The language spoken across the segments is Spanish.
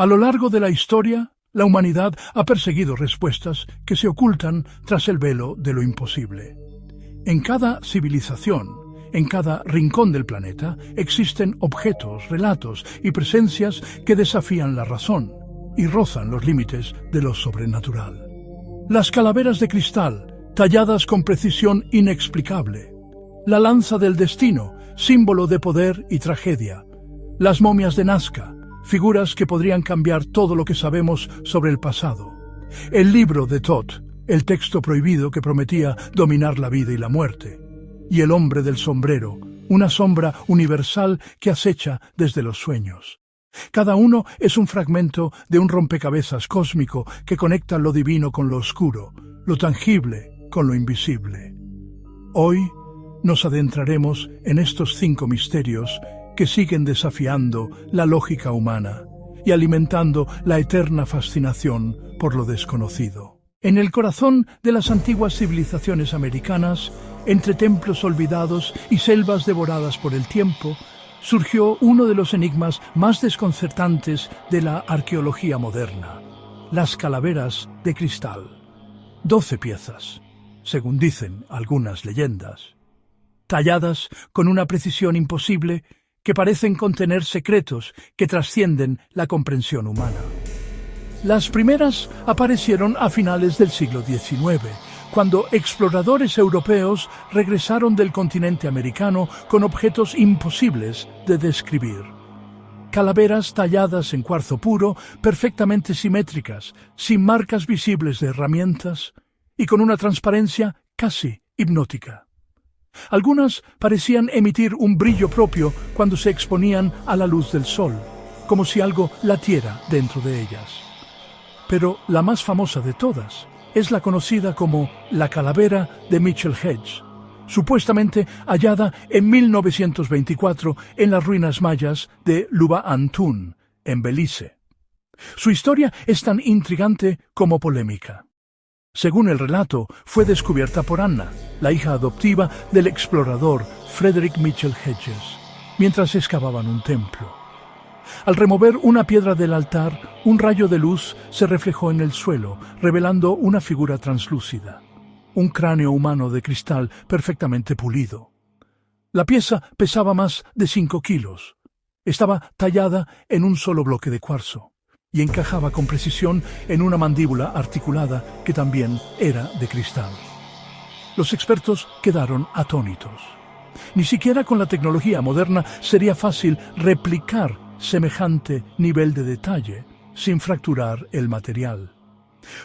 A lo largo de la historia, la humanidad ha perseguido respuestas que se ocultan tras el velo de lo imposible. En cada civilización, en cada rincón del planeta, existen objetos, relatos y presencias que desafían la razón y rozan los límites de lo sobrenatural. Las calaveras de cristal, talladas con precisión inexplicable. La lanza del destino, símbolo de poder y tragedia. Las momias de Nazca, figuras que podrían cambiar todo lo que sabemos sobre el pasado. El libro de Thoth, el texto prohibido que prometía dominar la vida y la muerte. Y el hombre del sombrero, una sombra universal que acecha desde los sueños. Cada uno es un fragmento de un rompecabezas cósmico que conecta lo divino con lo oscuro, lo tangible con lo invisible. Hoy nos adentraremos en estos 5 misterios que siguen desafiando la lógica humana y alimentando la eterna fascinación por lo desconocido. En el corazón de las antiguas civilizaciones americanas, entre templos olvidados y selvas devoradas por el tiempo, surgió uno de los enigmas más desconcertantes de la arqueología moderna: las calaveras de cristal. 12 piezas, según dicen algunas leyendas, talladas con una precisión imposible que parecen contener secretos que trascienden la comprensión humana. Las primeras aparecieron a finales del siglo XIX, cuando exploradores europeos regresaron del continente americano con objetos imposibles de describir. Calaveras talladas en cuarzo puro, perfectamente simétricas, sin marcas visibles de herramientas y con una transparencia casi hipnótica. Algunas parecían emitir un brillo propio cuando se exponían a la luz del sol, como si algo latiera dentro de ellas. Pero la más famosa de todas es la conocida como la calavera de Mitchell Hedges, supuestamente hallada en 1924 en las ruinas mayas de Luba-Antún, en Belice. Su historia es tan intrigante como polémica. Según el relato, fue descubierta por Anna, la hija adoptiva del explorador Frederick Mitchell Hedges, mientras excavaban un templo. Al remover una piedra del altar, un rayo de luz se reflejó en el suelo, revelando una figura translúcida, un cráneo humano de cristal perfectamente pulido. La pieza pesaba más de 5 kilos. Estaba tallada en un solo bloque de cuarzo y encajaba con precisión en una mandíbula articulada que también era de cristal. Los expertos quedaron atónitos. Ni siquiera con la tecnología moderna sería fácil replicar semejante nivel de detalle sin fracturar el material.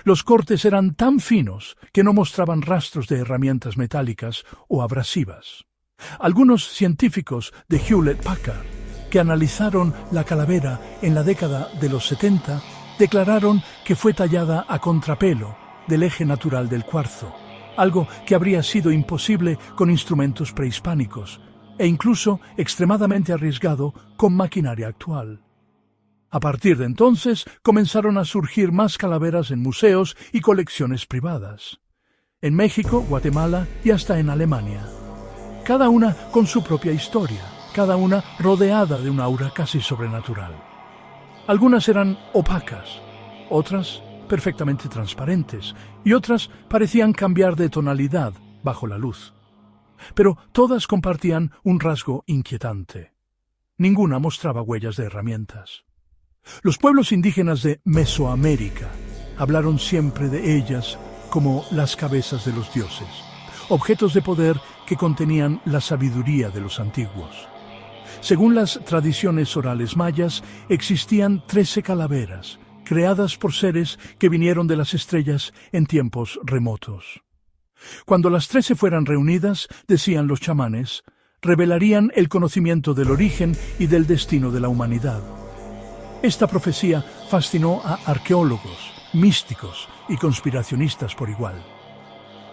Los cortes eran tan finos que no mostraban rastros de herramientas metálicas o abrasivas. Algunos científicos de Hewlett-Packard, que analizaron la calavera en la década de los 70, declararon que fue tallada a contrapelo del eje natural del cuarzo, algo que habría sido imposible con instrumentos prehispánicos e incluso extremadamente arriesgado con maquinaria actual. A partir de entonces comenzaron a surgir más calaveras en museos y colecciones privadas, en México, Guatemala y hasta en Alemania. Cada una con su propia historia, cada una rodeada de un aura casi sobrenatural. Algunas eran opacas, otras perfectamente transparentes y otras parecían cambiar de tonalidad bajo la luz. Pero todas compartían un rasgo inquietante. Ninguna mostraba huellas de herramientas. Los pueblos indígenas de Mesoamérica hablaron siempre de ellas como las cabezas de los dioses, objetos de poder que contenían la sabiduría de los antiguos. Según las tradiciones orales mayas, existían 13 calaveras, creadas por seres que vinieron de las estrellas en tiempos remotos. Cuando las 13 fueran reunidas, decían los chamanes, revelarían el conocimiento del origen y del destino de la humanidad. Esta profecía fascinó a arqueólogos, místicos y conspiracionistas por igual.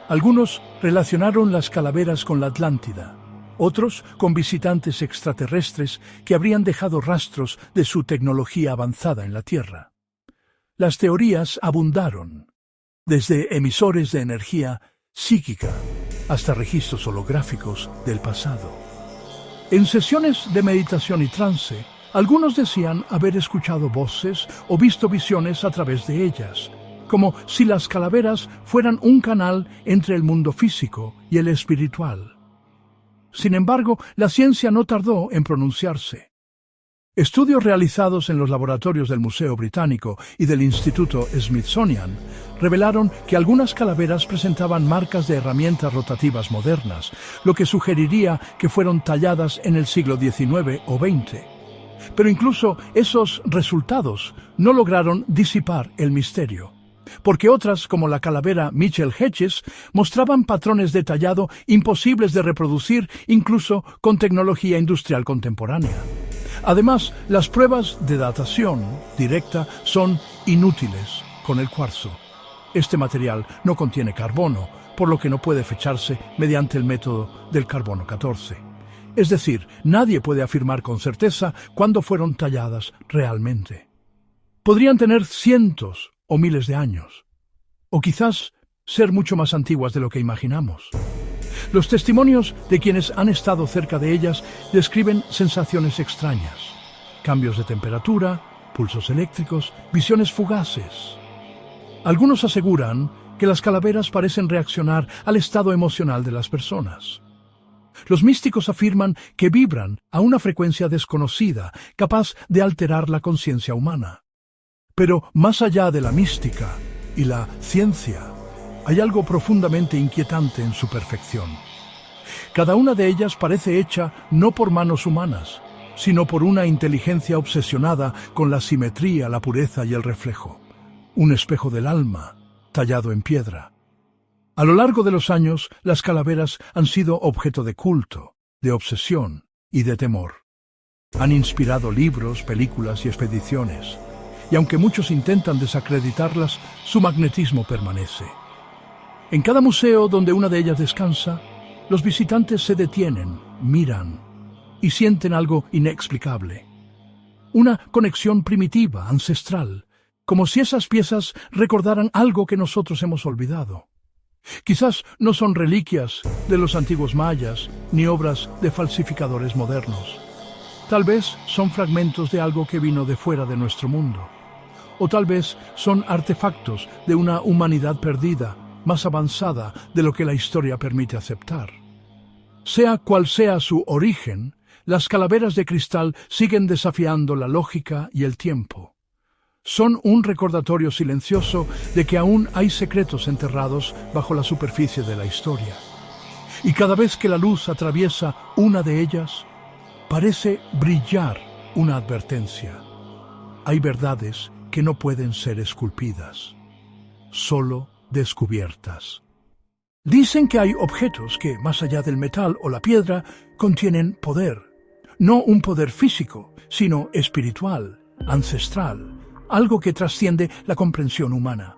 Algunos relacionaron las calaveras con la Atlántida, otros con visitantes extraterrestres que habrían dejado rastros de su tecnología avanzada en la Tierra. Las teorías abundaron, desde emisores de energía psíquica hasta registros holográficos del pasado. En sesiones de meditación y trance, Algunos decían haber escuchado voces o visto visiones a través de ellas, como si las calaveras fueran un canal entre el mundo físico y el espiritual. Sin embargo, la ciencia no tardó en pronunciarse. Estudios realizados en los laboratorios del Museo Británico y del Instituto Smithsonian revelaron que algunas calaveras presentaban marcas de herramientas rotativas modernas, lo que sugeriría que fueron talladas en el siglo XIX o XX. Pero incluso esos resultados no lograron disipar el misterio, porque otras, como la calavera Mitchell Hedges, mostraban patrones de tallado imposibles de reproducir incluso con tecnología industrial contemporánea. Además, las pruebas de datación directa son inútiles con el cuarzo. Este material no contiene carbono, por lo que no puede fecharse mediante el método del carbono 14. Es decir, nadie puede afirmar con certeza cuándo fueron talladas realmente. Podrían tener cientos o miles de años, o quizás ser mucho más antiguas de lo que imaginamos. Los testimonios de quienes han estado cerca de ellas describen sensaciones extrañas, cambios de temperatura, pulsos eléctricos, visiones fugaces. Algunos aseguran que las calaveras parecen reaccionar al estado emocional de las personas. Los místicos afirman que vibran a una frecuencia desconocida, capaz de alterar la conciencia humana. Pero más allá de la mística y la ciencia, hay algo profundamente inquietante en su perfección. Cada una de ellas parece hecha no por manos humanas, sino por una inteligencia obsesionada con la simetría, la pureza y el reflejo. Un espejo del alma, tallado en piedra. A lo largo de los años, las calaveras han sido objeto de culto, de obsesión y de temor. Han inspirado libros, películas y expediciones, y aunque muchos intentan desacreditarlas, su magnetismo permanece. En cada museo donde una de ellas descansa, los visitantes se detienen, miran y sienten algo inexplicable. Una conexión primitiva, ancestral, como si esas piezas recordaran algo que nosotros hemos olvidado. Quizás no son reliquias de los antiguos mayas ni obras de falsificadores modernos. Tal vez son fragmentos de algo que vino de fuera de nuestro mundo. O tal vez son artefactos de una humanidad perdida, más avanzada de lo que la historia permite aceptar. Sea cual sea su origen, las calaveras de cristal siguen desafiando la lógica y el tiempo. Son un recordatorio silencioso de que aún hay secretos enterrados bajo la superficie de la historia. Y cada vez que la luz atraviesa una de ellas, parece brillar una advertencia. Hay verdades que no pueden ser esculpidas, solo descubiertas. Dicen que hay objetos que, más allá del metal o la piedra, contienen poder. No un poder físico, sino espiritual, ancestral, algo que trasciende la comprensión humana.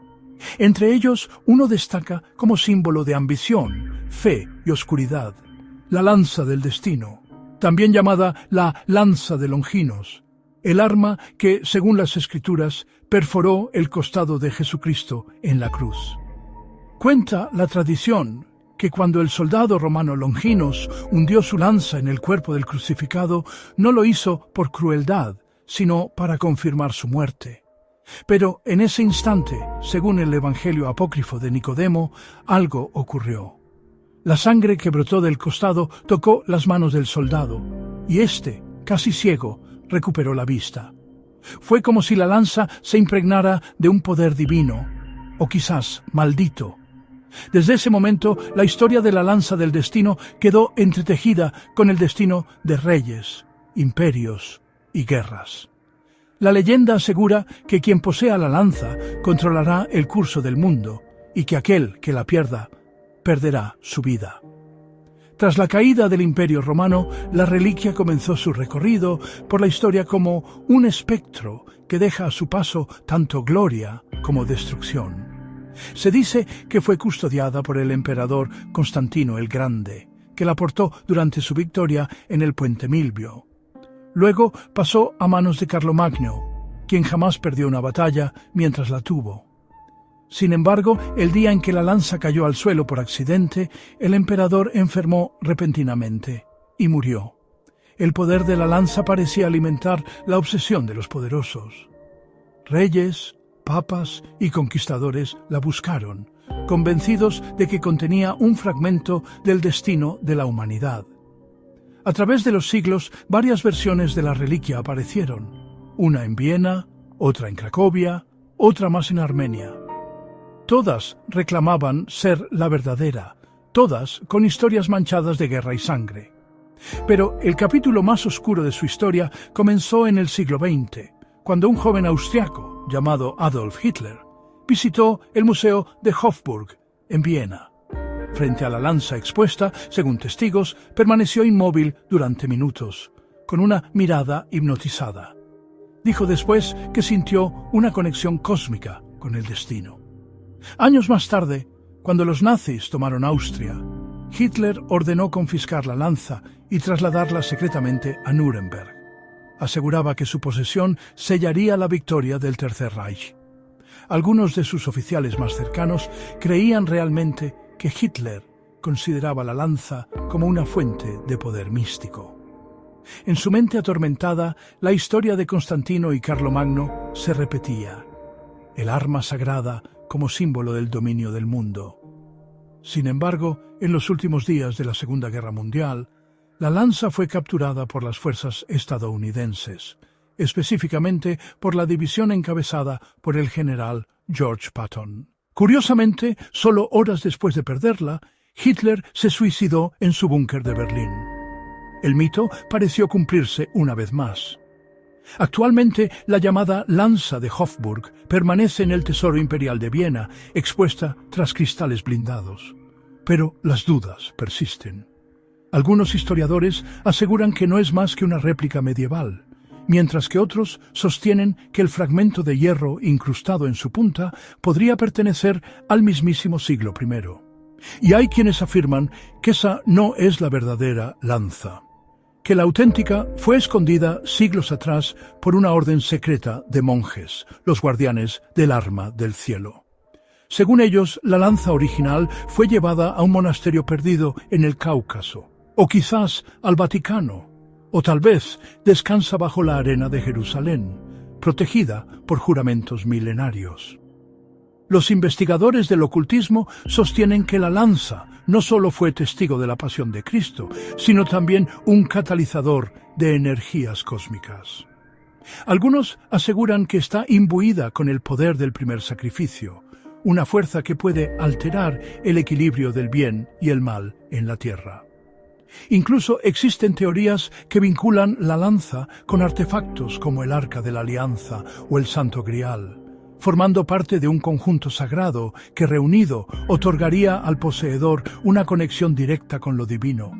Entre ellos, uno destaca como símbolo de ambición, fe y oscuridad, la lanza del destino, también llamada la lanza de Longinos, el arma que, según las Escrituras, perforó el costado de Jesucristo en la cruz. Cuenta la tradición que cuando el soldado romano Longinos hundió su lanza en el cuerpo del crucificado, no lo hizo por crueldad, sino para confirmar su muerte. Pero en ese instante, según el Evangelio apócrifo de Nicodemo, algo ocurrió. La sangre que brotó del costado tocó las manos del soldado, y éste, casi ciego, recuperó la vista. Fue como si la lanza se impregnara de un poder divino, o quizás maldito. Desde ese momento, la historia de la lanza del destino quedó entretejida con el destino de reyes, imperios y guerras. La leyenda asegura que quien posea la lanza controlará el curso del mundo y que aquel que la pierda perderá su vida. Tras la caída del Imperio Romano, la reliquia comenzó su recorrido por la historia como un espectro que deja a su paso tanto gloria como destrucción. Se dice que fue custodiada por el emperador Constantino el Grande, que la portó durante su victoria en el Puente Milvio. Luego pasó a manos de Carlomagno, quien jamás perdió una batalla mientras la tuvo. Sin embargo, el día en que la lanza cayó al suelo por accidente, el emperador enfermó repentinamente y murió. El poder de la lanza parecía alimentar la obsesión de los poderosos. Reyes, papas y conquistadores la buscaron, convencidos de que contenía un fragmento del destino de la humanidad. A través de los siglos, varias versiones de la reliquia aparecieron, una en Viena, otra en Cracovia, otra más en Armenia. Todas reclamaban ser la verdadera, todas con historias manchadas de guerra y sangre. Pero el capítulo más oscuro de su historia comenzó en el siglo XX, cuando un joven austriaco llamado Adolf Hitler visitó el Museo de Hofburg en Viena. Frente a la lanza expuesta, según testigos, permaneció inmóvil durante minutos, con una mirada hipnotizada. Dijo después que sintió una conexión cósmica con el destino. Años más tarde, cuando los nazis tomaron Austria, Hitler ordenó confiscar la lanza y trasladarla secretamente a Nuremberg. Aseguraba que su posesión sellaría la victoria del Tercer Reich. Algunos de sus oficiales más cercanos creían realmente que Hitler consideraba la lanza como una fuente de poder místico. En su mente atormentada, la historia de Constantino y Carlomagno se repetía, el arma sagrada como símbolo del dominio del mundo. Sin embargo, en los últimos días de la Segunda Guerra Mundial, la lanza fue capturada por las fuerzas estadounidenses, específicamente por la división encabezada por el general George Patton. Curiosamente, solo horas después de perderla, Hitler se suicidó en su búnker de Berlín. El mito pareció cumplirse una vez más. Actualmente, la llamada lanza de Hofburg permanece en el Tesoro Imperial de Viena, expuesta tras cristales blindados. Pero las dudas persisten. Algunos historiadores aseguran que no es más que una réplica medieval, mientras que otros sostienen que el fragmento de hierro incrustado en su punta podría pertenecer al mismísimo siglo I. Y hay quienes afirman que esa no es la verdadera lanza, que la auténtica fue escondida siglos atrás por una orden secreta de monjes, los guardianes del arma del cielo. Según ellos, la lanza original fue llevada a un monasterio perdido en el Cáucaso, o quizás al Vaticano, o tal vez descansa bajo la arena de Jerusalén, protegida por juramentos milenarios. Los investigadores del ocultismo sostienen que la lanza no solo fue testigo de la pasión de Cristo, sino también un catalizador de energías cósmicas. Algunos aseguran que está imbuida con el poder del primer sacrificio, una fuerza que puede alterar el equilibrio del bien y el mal en la tierra. Incluso existen teorías que vinculan la lanza con artefactos como el Arca de la Alianza o el Santo Grial, formando parte de un conjunto sagrado que reunido otorgaría al poseedor una conexión directa con lo divino.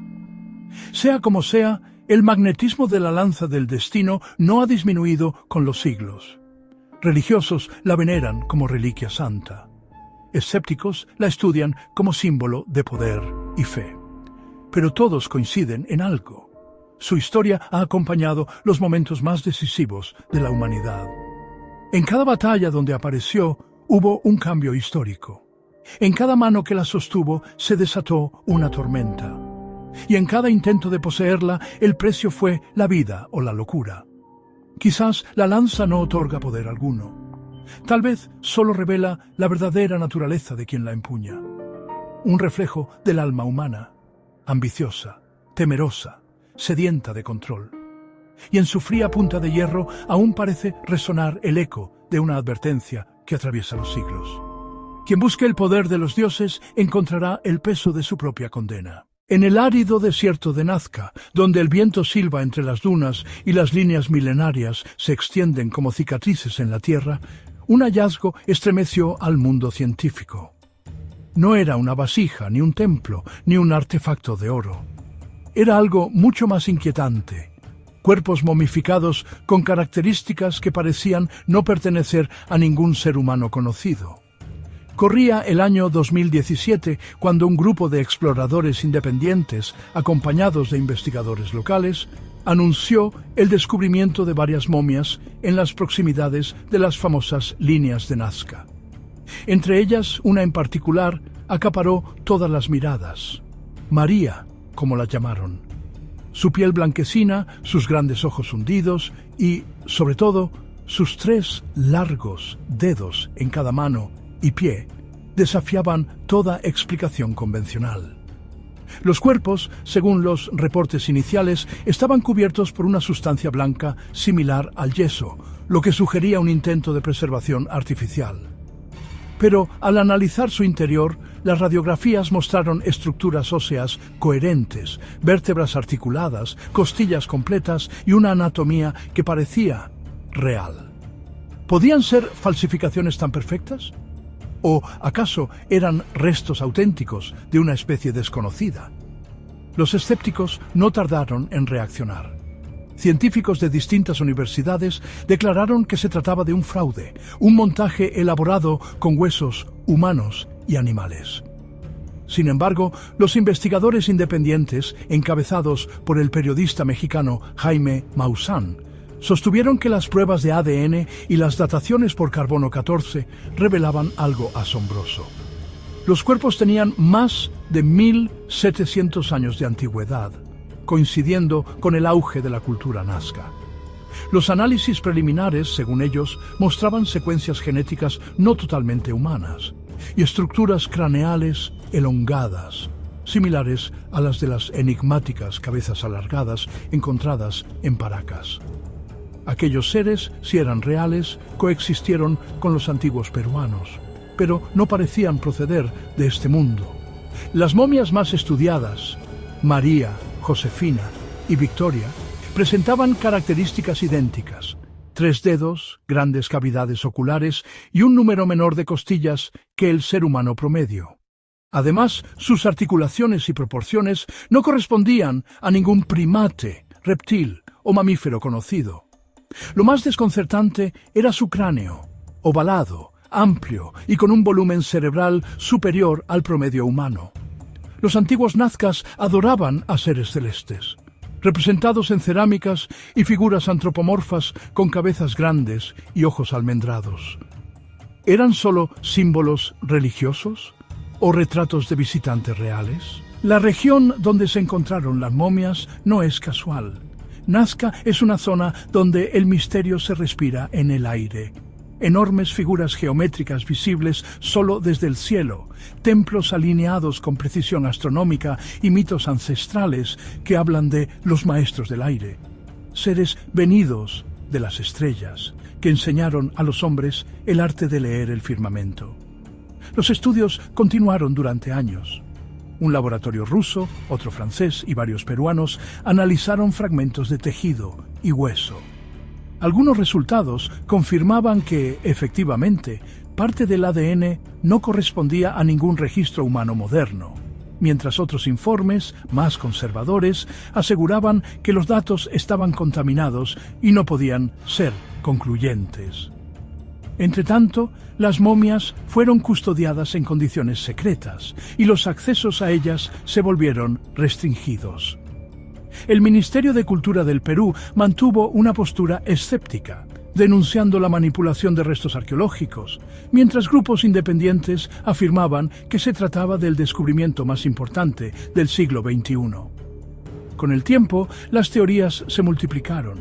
Sea como sea, el magnetismo de la lanza del destino no ha disminuido con los siglos. Religiosos la veneran como reliquia santa. Escépticos la estudian como símbolo de poder y fe. Pero todos coinciden en algo. Su historia ha acompañado los momentos más decisivos de la humanidad. En cada batalla donde apareció, hubo un cambio histórico. En cada mano que la sostuvo, se desató una tormenta. Y en cada intento de poseerla, el precio fue la vida o la locura. Quizás la lanza no otorga poder alguno. Tal vez solo revela la verdadera naturaleza de quien la empuña. Un reflejo del alma humana, ambiciosa, temerosa, sedienta de control. Y en su fría punta de hierro aún parece resonar el eco de una advertencia que atraviesa los siglos. Quien busque el poder de los dioses encontrará el peso de su propia condena. En el árido desierto de Nazca, donde el viento silba entre las dunas y las líneas milenarias se extienden como cicatrices en la tierra, un hallazgo estremeció al mundo científico. No era una vasija, ni un templo, ni un artefacto de oro. Era algo mucho más inquietante. Cuerpos momificados con características que parecían no pertenecer a ningún ser humano conocido. Corría el año 2017 cuando un grupo de exploradores independientes, acompañados de investigadores locales, anunció el descubrimiento de varias momias en las proximidades de las famosas líneas de Nazca. Entre ellas, una en particular acaparó todas las miradas. María, como la llamaron. Su piel blanquecina, sus grandes ojos hundidos y, sobre todo, sus 3 largos dedos en cada mano y pie desafiaban toda explicación convencional. Los cuerpos, según los reportes iniciales, estaban cubiertos por una sustancia blanca similar al yeso, lo que sugería un intento de preservación artificial. Pero al analizar su interior, las radiografías mostraron estructuras óseas coherentes, vértebras articuladas, costillas completas y una anatomía que parecía real. ¿Podían ser falsificaciones tan perfectas? ¿O acaso eran restos auténticos de una especie desconocida? Los escépticos no tardaron en reaccionar. Científicos de distintas universidades declararon que se trataba de un fraude, un montaje elaborado con huesos humanos y animales. Sin embargo, los investigadores independientes, encabezados por el periodista mexicano Jaime Maussan, sostuvieron que las pruebas de ADN y las dataciones por carbono 14 revelaban algo asombroso. Los cuerpos tenían más de 1700 años de antigüedad, coincidiendo con el auge de la cultura nazca. Los análisis preliminares, según ellos, mostraban secuencias genéticas no totalmente humanas y estructuras craneales elongadas, similares a las de las enigmáticas cabezas alargadas encontradas en Paracas. Aquellos seres, si eran reales, coexistieron con los antiguos peruanos, pero no parecían proceder de este mundo. Las momias más estudiadas, María, Josefina y Victoria, presentaban características idénticas: 3 dedos, grandes cavidades oculares y un número menor de costillas que el ser humano promedio. Además, sus articulaciones y proporciones no correspondían a ningún primate, reptil o mamífero conocido. Lo más desconcertante era su cráneo, ovalado, amplio y con un volumen cerebral superior al promedio humano. Los antiguos nazcas adoraban a seres celestes, representados en cerámicas y figuras antropomorfas con cabezas grandes y ojos almendrados. ¿Eran solo símbolos religiosos o retratos de visitantes reales? La región donde se encontraron las momias no es casual. Nazca es una zona donde el misterio se respira en el aire. Enormes figuras geométricas visibles solo desde el cielo, templos alineados con precisión astronómica y mitos ancestrales que hablan de los maestros del aire, seres venidos de las estrellas, que enseñaron a los hombres el arte de leer el firmamento. Los estudios continuaron durante años. Un laboratorio ruso, otro francés y varios peruanos analizaron fragmentos de tejido y hueso. Algunos resultados confirmaban que, efectivamente, parte del ADN no correspondía a ningún registro humano moderno, mientras otros informes, más conservadores, aseguraban que los datos estaban contaminados y no podían ser concluyentes. Entretanto, las momias fueron custodiadas en condiciones secretas y los accesos a ellas se volvieron restringidos. El Ministerio de Cultura del Perú mantuvo una postura escéptica, denunciando la manipulación de restos arqueológicos, mientras grupos independientes afirmaban que se trataba del descubrimiento más importante del siglo XXI. Con el tiempo, las teorías se multiplicaron.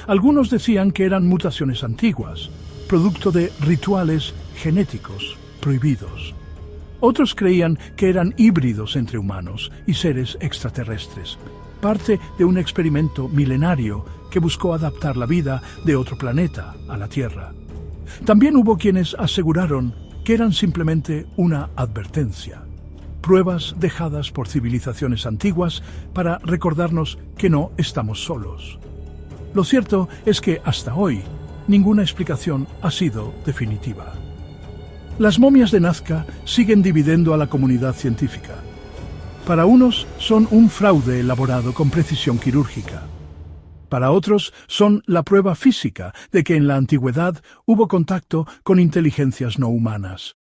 Algunos decían que eran mutaciones antiguas, producto de rituales genéticos prohibidos. Otros creían que eran híbridos entre humanos y seres extraterrestres, parte de un experimento milenario que buscó adaptar la vida de otro planeta a la Tierra. También hubo quienes aseguraron que eran simplemente una advertencia, pruebas dejadas por civilizaciones antiguas para recordarnos que no estamos solos. Lo cierto es que hasta hoy ninguna explicación ha sido definitiva. Las momias de Nazca siguen dividiendo a la comunidad científica. Para unos son un fraude elaborado con precisión quirúrgica. Para otros son la prueba física de que en la antigüedad hubo contacto con inteligencias no humanas.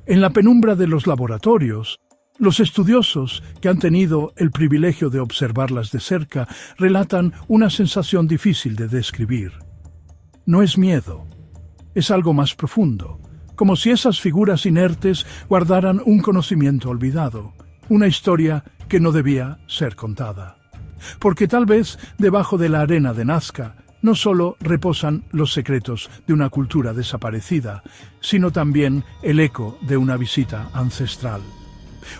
En la penumbra de los laboratorios, los estudiosos que han tenido el privilegio de observarlas de cerca relatan una sensación difícil de describir. No es miedo, es algo más profundo, como si esas figuras inertes guardaran un conocimiento olvidado, una historia que no debía ser contada. Porque tal vez debajo de la arena de Nazca no solo reposan los secretos de una cultura desaparecida, sino también el eco de una visita ancestral,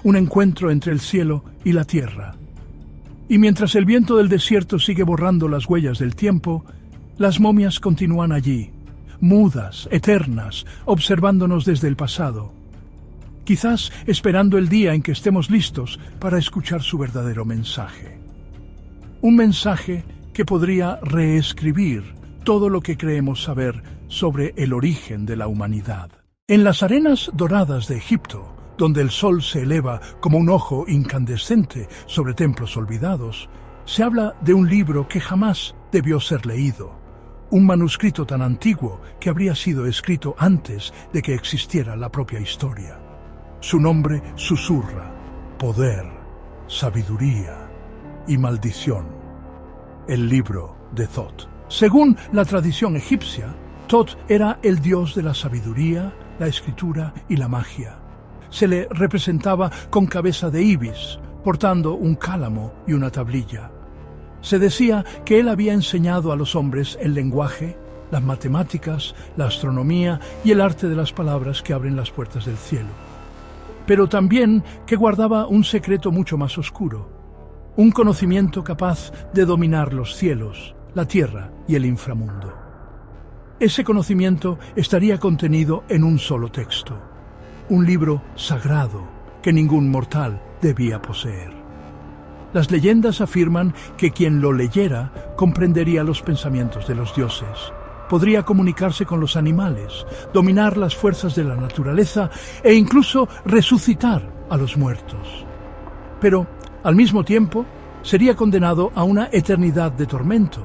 un encuentro entre el cielo y la tierra. Y mientras el viento del desierto sigue borrando las huellas del tiempo, las momias continúan allí, mudas, eternas, observándonos desde el pasado, quizás esperando el día en que estemos listos para escuchar su verdadero mensaje. Un mensaje que podría reescribir todo lo que creemos saber sobre el origen de la humanidad. En las arenas doradas de Egipto, donde el sol se eleva como un ojo incandescente sobre templos olvidados, se habla de un libro que jamás debió ser leído, un manuscrito tan antiguo que habría sido escrito antes de que existiera la propia historia. Su nombre susurra: poder, sabiduría y maldición. El libro de Thoth. Según la tradición egipcia, Thoth era el dios de la sabiduría, la escritura y la magia. Se le representaba con cabeza de ibis, portando un cálamo y una tablilla. Se decía que él había enseñado a los hombres el lenguaje, las matemáticas, la astronomía y el arte de las palabras que abren las puertas del cielo. Pero también que guardaba un secreto mucho más oscuro, un conocimiento capaz de dominar los cielos, la tierra y el inframundo. Ese conocimiento estaría contenido en un solo texto, un libro sagrado que ningún mortal debía poseer. Las leyendas afirman que quien lo leyera comprendería los pensamientos de los dioses, podría comunicarse con los animales, dominar las fuerzas de la naturaleza e incluso resucitar a los muertos. Pero, al mismo tiempo, sería condenado a una eternidad de tormento,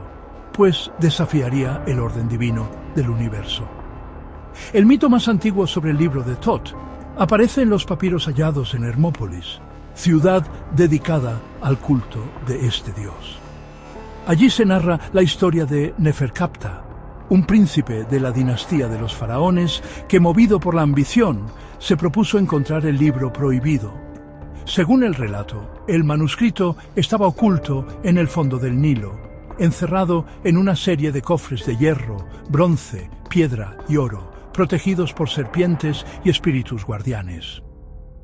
pues desafiaría el orden divino del universo. El mito más antiguo sobre el libro de Thoth aparece en los papiros hallados en Hermópolis, ciudad dedicada al culto de este dios. Allí se narra la historia de Neferkapta, un príncipe de la dinastía de los faraones que, movido por la ambición, se propuso encontrar el libro prohibido. Según el relato, el manuscrito estaba oculto en el fondo del Nilo, encerrado en una serie de cofres de hierro, bronce, piedra y oro, protegidos por serpientes y espíritus guardianes.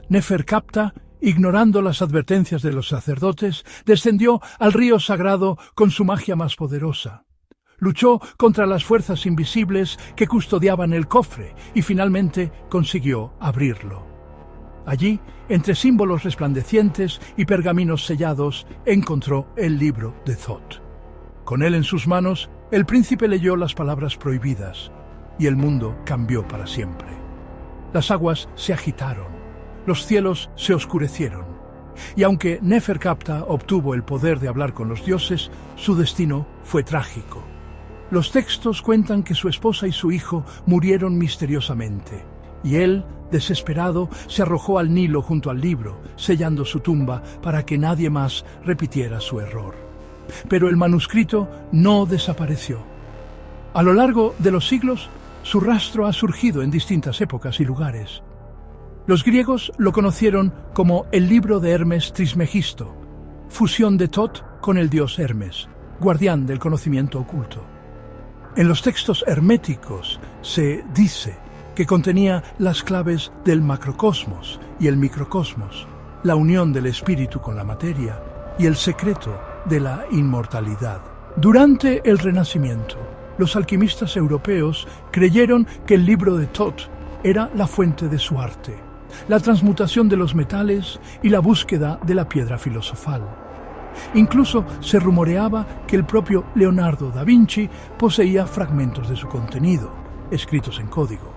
Neferkapta, ignorando las advertencias de los sacerdotes, descendió al río sagrado con su magia más poderosa. Luchó contra las fuerzas invisibles que custodiaban el cofre y finalmente consiguió abrirlo. Allí, entre símbolos resplandecientes y pergaminos sellados, encontró el libro de Thoth. Con él en sus manos, el príncipe leyó las palabras prohibidas y el mundo cambió para siempre. Las aguas se agitaron, los cielos se oscurecieron, y aunque Neferkapta obtuvo el poder de hablar con los dioses, su destino fue trágico. Los textos cuentan que su esposa y su hijo murieron misteriosamente, y él, desesperado, se arrojó al Nilo junto al libro, sellando su tumba para que nadie más repitiera su error. Pero el manuscrito no desapareció. A lo largo de los siglos, su rastro ha surgido en distintas épocas y lugares. Los griegos lo conocieron como el libro de Hermes Trismegisto, fusión de Thoth con el dios Hermes, guardián del conocimiento oculto. En los textos herméticos se dice que contenía las claves del macrocosmos y el microcosmos, la unión del espíritu con la materia y el secreto de la inmortalidad. Durante el Renacimiento, los alquimistas europeos creyeron que el libro de Thoth era la fuente de su arte, la transmutación de los metales y la búsqueda de la piedra filosofal. Incluso se rumoreaba que el propio Leonardo da Vinci poseía fragmentos de su contenido, escritos en código.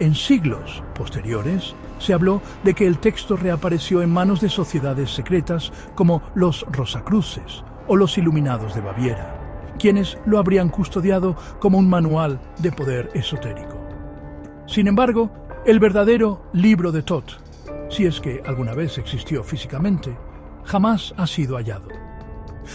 En siglos posteriores, se habló de que el texto reapareció en manos de sociedades secretas como los Rosacruces o los Iluminados de Baviera, quienes lo habrían custodiado como un manual de poder esotérico. Sin embargo, el verdadero libro de Thoth, si es que alguna vez existió físicamente, jamás ha sido hallado.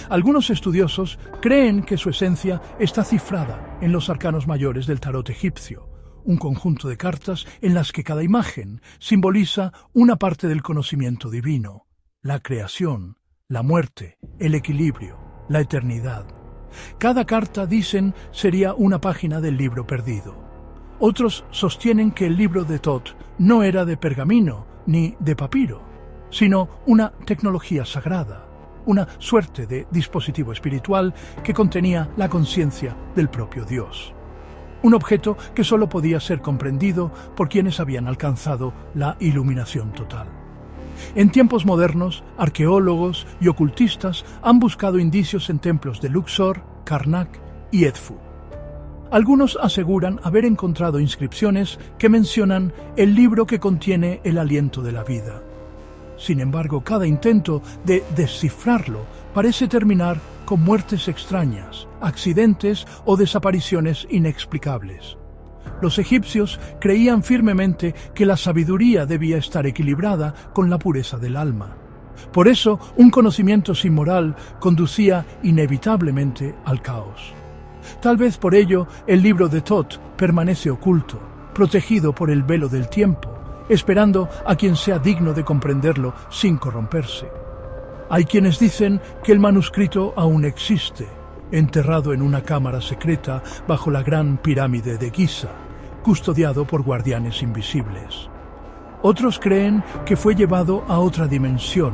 Algunos estudiosos creen que su esencia está cifrada en los arcanos mayores del tarot egipcio, un conjunto de cartas en las que cada imagen simboliza una parte del conocimiento divino, la creación, la muerte, el equilibrio, la eternidad. Cada carta, dicen, sería una página del libro perdido. Otros sostienen que el libro de Thoth no era de pergamino ni de papiro, sino una tecnología sagrada, una suerte de dispositivo espiritual que contenía la conciencia del propio Dios. Un objeto que solo podía ser comprendido por quienes habían alcanzado la iluminación total. En tiempos modernos, arqueólogos y ocultistas han buscado indicios en templos de Luxor, Karnak y Edfu. Algunos aseguran haber encontrado inscripciones que mencionan el libro que contiene el aliento de la vida. Sin embargo, cada intento de descifrarlo parece terminar con muertes extrañas, accidentes o desapariciones inexplicables. Los egipcios creían firmemente que la sabiduría debía estar equilibrada con la pureza del alma. Por eso, un conocimiento sin moral conducía inevitablemente al caos. Tal vez por ello, el libro de Thoth permanece oculto, protegido por el velo del tiempo, esperando a quien sea digno de comprenderlo sin corromperse. Hay quienes dicen que el manuscrito aún existe, enterrado en una cámara secreta bajo la gran pirámide de Giza, custodiado por guardianes invisibles. Otros creen que fue llevado a otra dimensión,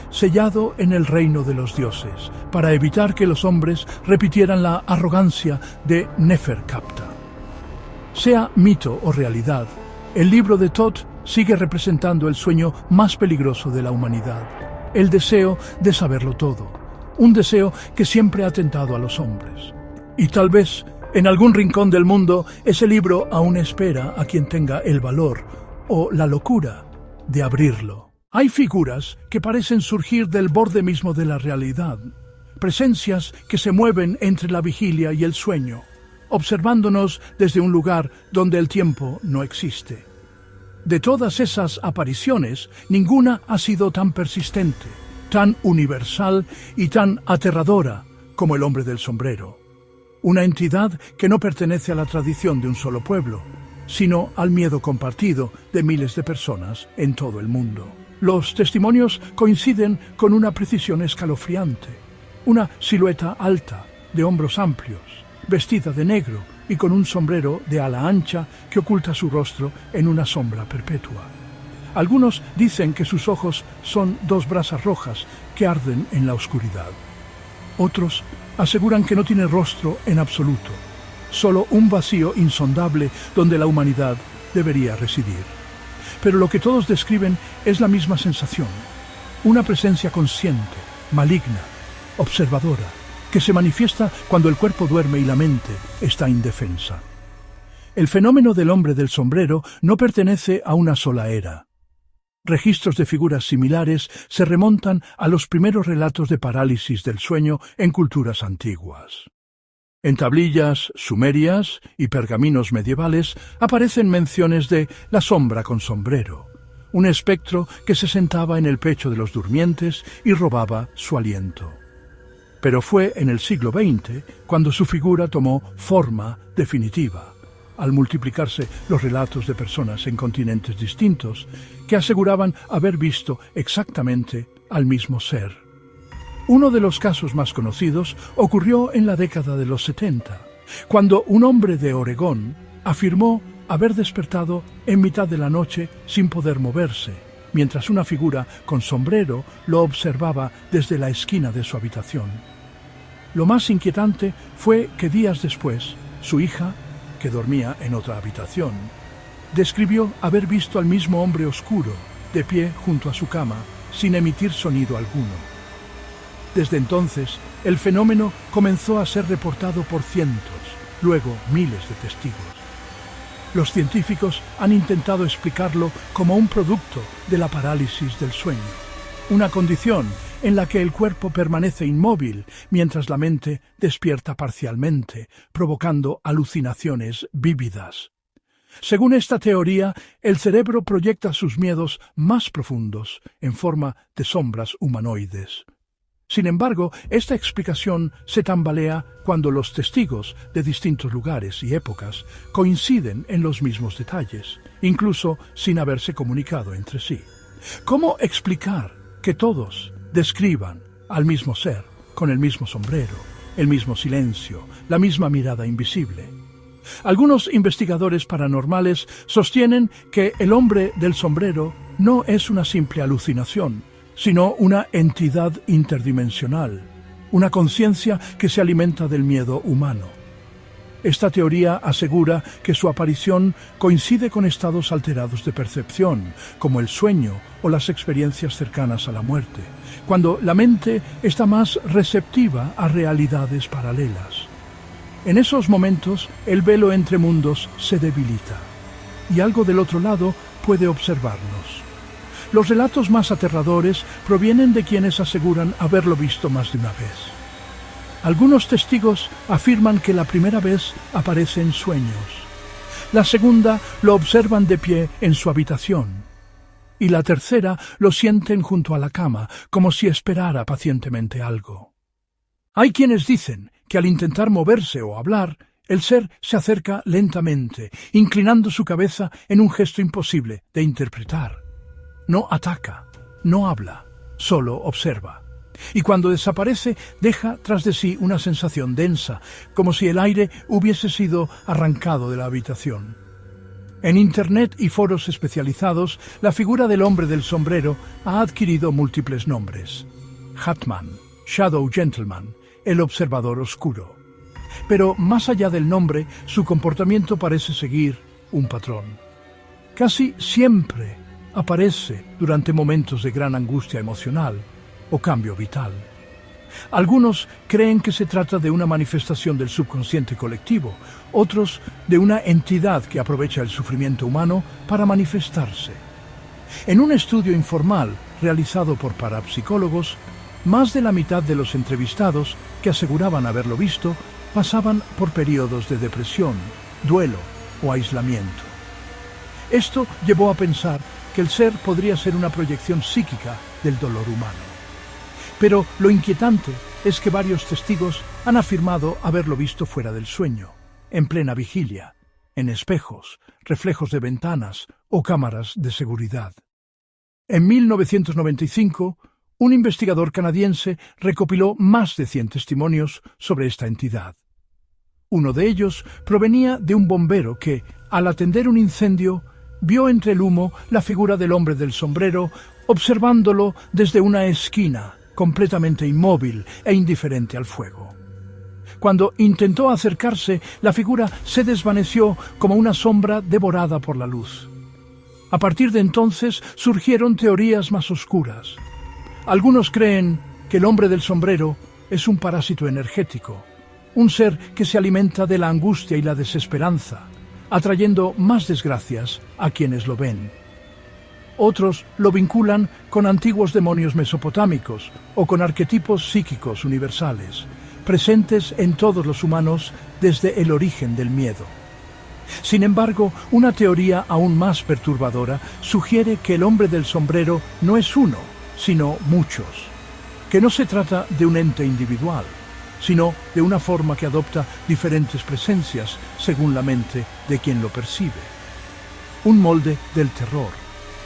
sellado en el reino de los dioses, para evitar que los hombres repitieran la arrogancia de Neferkapta. Sea mito o realidad, el libro de Thoth sigue representando el sueño más peligroso de la humanidad, el deseo de saberlo todo, un deseo que siempre ha tentado a los hombres. Y tal vez, en algún rincón del mundo, ese libro aún espera a quien tenga el valor o la locura de abrirlo. Hay figuras que parecen surgir del borde mismo de la realidad, presencias que se mueven entre la vigilia y el sueño, observándonos desde un lugar donde el tiempo no existe. De todas esas apariciones, ninguna ha sido tan persistente, tan universal y tan aterradora como el hombre del sombrero. Una entidad que no pertenece a la tradición de un solo pueblo, sino al miedo compartido de miles de personas en todo el mundo. Los testimonios coinciden con una precisión escalofriante. Una silueta alta, de hombros amplios, vestida de negro y con un sombrero de ala ancha que oculta su rostro en una sombra perpetua. Algunos dicen que sus ojos son dos brasas rojas que arden en la oscuridad. Otros aseguran que no tiene rostro en absoluto, solo un vacío insondable donde la humanidad debería residir. Pero lo que todos describen es la misma sensación, una presencia consciente, maligna, observadora, que se manifiesta cuando el cuerpo duerme y la mente está indefensa. El fenómeno del hombre del sombrero no pertenece a una sola era. Registros de figuras similares se remontan a los primeros relatos de parálisis del sueño en culturas antiguas. En tablillas sumerias y pergaminos medievales aparecen menciones de la sombra con sombrero, un espectro que se sentaba en el pecho de los durmientes y robaba su aliento. Pero fue en el siglo XX cuando su figura tomó forma definitiva, al multiplicarse los relatos de personas en continentes distintos que aseguraban haber visto exactamente al mismo ser. Uno de los casos más conocidos ocurrió en la década de los 70, cuando un hombre de Oregón afirmó haber despertado en mitad de la noche sin poder moverse, mientras una figura con sombrero lo observaba desde la esquina de su habitación. Lo más inquietante fue que días después, su hija, que dormía en otra habitación, describió haber visto al mismo hombre oscuro, de pie junto a su cama, sin emitir sonido alguno. Desde entonces, el fenómeno comenzó a ser reportado por cientos, luego miles de testigos. Los científicos han intentado explicarlo como un producto de la parálisis del sueño, una condición en la que el cuerpo permanece inmóvil mientras la mente despierta parcialmente, provocando alucinaciones vívidas. Según esta teoría, el cerebro proyecta sus miedos más profundos en forma de sombras humanoides. Sin embargo, esta explicación se tambalea cuando los testigos de distintos lugares y épocas coinciden en los mismos detalles, incluso sin haberse comunicado entre sí. ¿Cómo explicar que todos describan al mismo ser, con el mismo sombrero, el mismo silencio, la misma mirada invisible. Algunos investigadores paranormales sostienen que el hombre del sombrero no es una simple alucinación, sino una entidad interdimensional, una conciencia que se alimenta del miedo humano. Esta teoría asegura que su aparición coincide con estados alterados de percepción, como el sueño o las experiencias cercanas a la muerte, cuando la mente está más receptiva a realidades paralelas. En esos momentos, el velo entre mundos se debilita, y algo del otro lado puede observarnos. Los relatos más aterradores provienen de quienes aseguran haberlo visto más de una vez. Algunos testigos afirman que la primera vez aparece en sueños. La segunda lo observan de pie en su habitación. Y la tercera lo sienten junto a la cama, como si esperara pacientemente algo. Hay quienes dicen que al intentar moverse o hablar, el ser se acerca lentamente, inclinando su cabeza en un gesto imposible de interpretar. No ataca, no habla, solo observa. Y cuando desaparece, deja tras de sí una sensación densa, como si el aire hubiese sido arrancado de la habitación. En Internet y foros especializados, la figura del hombre del sombrero ha adquirido múltiples nombres. Hatman, Shadow Gentleman, el observador oscuro. Pero más allá del nombre, su comportamiento parece seguir un patrón. Casi siempre aparece durante momentos de gran angustia emocional o cambio vital. Algunos creen que se trata de una manifestación del subconsciente colectivo, otros de una entidad que aprovecha el sufrimiento humano para manifestarse. En un estudio informal realizado por parapsicólogos, más de la mitad de los entrevistados que aseguraban haberlo visto pasaban por periodos de depresión, duelo o aislamiento. Esto llevó a pensar que el ser podría ser una proyección psíquica del dolor humano. Pero lo inquietante es que varios testigos han afirmado haberlo visto fuera del sueño, en plena vigilia, en espejos, reflejos de ventanas o cámaras de seguridad. En 1995, un investigador canadiense recopiló más de 100 testimonios sobre esta entidad. Uno de ellos provenía de un bombero que, al atender un incendio, vio entre el humo la figura del hombre del sombrero, observándolo desde una esquina, completamente inmóvil e indiferente al fuego. Cuando intentó acercarse, la figura se desvaneció como una sombra devorada por la luz. A partir de entonces surgieron teorías más oscuras. Algunos creen que el hombre del sombrero es un parásito energético, un ser que se alimenta de la angustia y la desesperanza, atrayendo más desgracias a quienes lo ven. Otros lo vinculan con antiguos demonios mesopotámicos o con arquetipos psíquicos universales, presentes en todos los humanos desde el origen del miedo. Sin embargo, una teoría aún más perturbadora sugiere que el hombre del sombrero no es uno, sino muchos, que no se trata de un ente individual, sino de una forma que adopta diferentes presencias según la mente de quien lo percibe. Un molde del terror,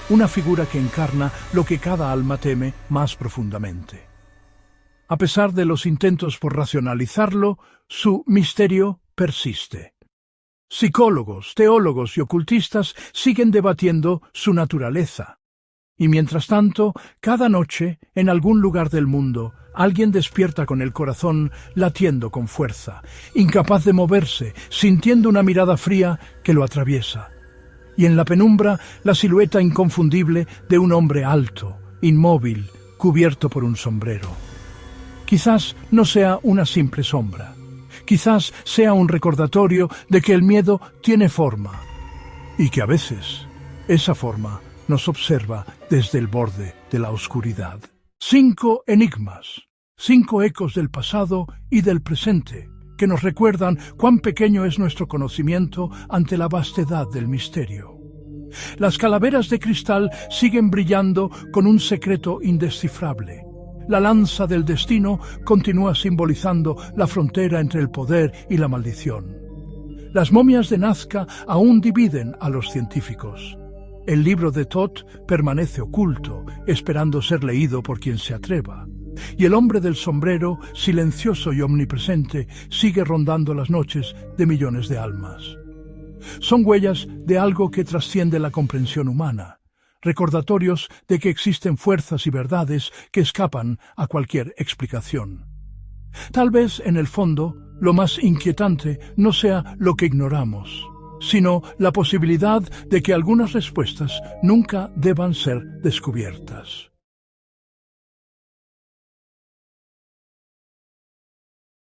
una figura que encarna lo que cada alma teme más profundamente. A pesar de los intentos por racionalizarlo, su misterio persiste. Psicólogos, teólogos y ocultistas siguen debatiendo su naturaleza. Y mientras tanto, cada noche, en algún lugar del mundo, alguien despierta con el corazón latiendo con fuerza, incapaz de moverse, sintiendo una mirada fría que lo atraviesa. Y en la penumbra, la silueta inconfundible de un hombre alto, inmóvil, cubierto por un sombrero. Quizás no sea una simple sombra. Quizás sea un recordatorio de que el miedo tiene forma y que a veces esa forma nos observa desde el borde de la oscuridad. 5 enigmas, 5 ecos del pasado y del presente, que nos recuerdan cuán pequeño es nuestro conocimiento ante la vastedad del misterio. Las calaveras de cristal siguen brillando con un secreto indescifrable. La lanza del destino continúa simbolizando la frontera entre el poder y la maldición. Las momias de Nazca aún dividen a los científicos. El libro de Thoth permanece oculto, esperando ser leído por quien se atreva. Y el hombre del sombrero, silencioso y omnipresente, sigue rondando las noches de millones de almas. Son huellas de algo que trasciende la comprensión humana, recordatorios de que existen fuerzas y verdades que escapan a cualquier explicación. Tal vez, en el fondo, lo más inquietante no sea lo que ignoramos, sino la posibilidad de que algunas respuestas nunca deban ser descubiertas.